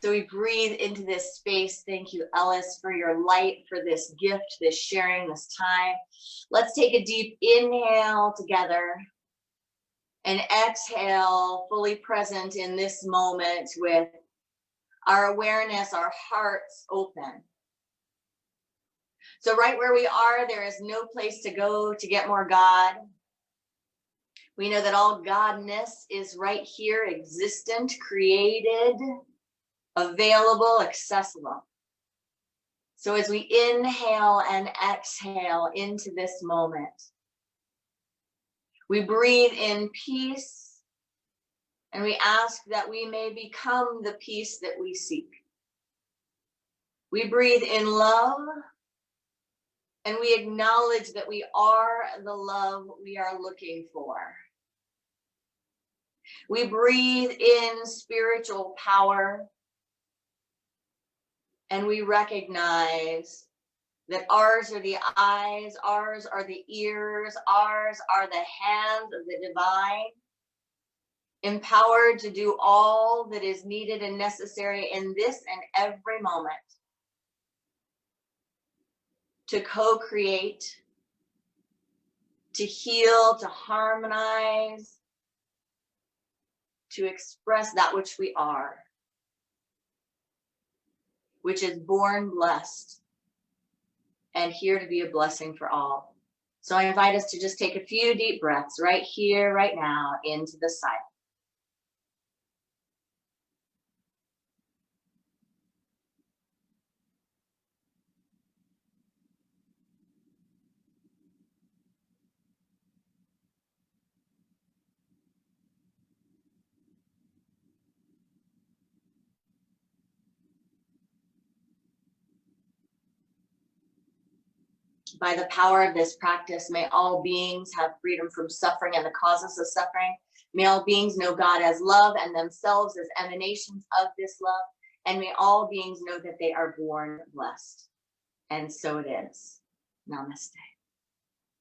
So we breathe into this space. Thank you, Ellis, for your light, for this gift, this sharing, this time. Let's take a deep inhale together and exhale, fully present in this moment with our awareness, our hearts open. So right where we are, there is no place to go to get more God. We know that all Godness is right here, existent, created, available, accessible. So as we inhale and exhale into this moment, we breathe in peace and we ask that we may become the peace that we seek. We breathe in love and we acknowledge that we are the love we are looking for. We breathe in spiritual power and we recognize that ours are the eyes, ours are the ears, ours are the hands of the divine, empowered to do all that is needed and necessary in this and every moment to co-create, to heal, to harmonize, to express that which we are, which is born blessed and here to be a blessing for all. So I invite us to just take a few deep breaths right here, right now, into the silence. By the power of this practice, may all beings have freedom from suffering and the causes of suffering. May all beings know God as love and themselves as emanations of this love. And may all beings know that they are born blessed. And so it is. Namaste.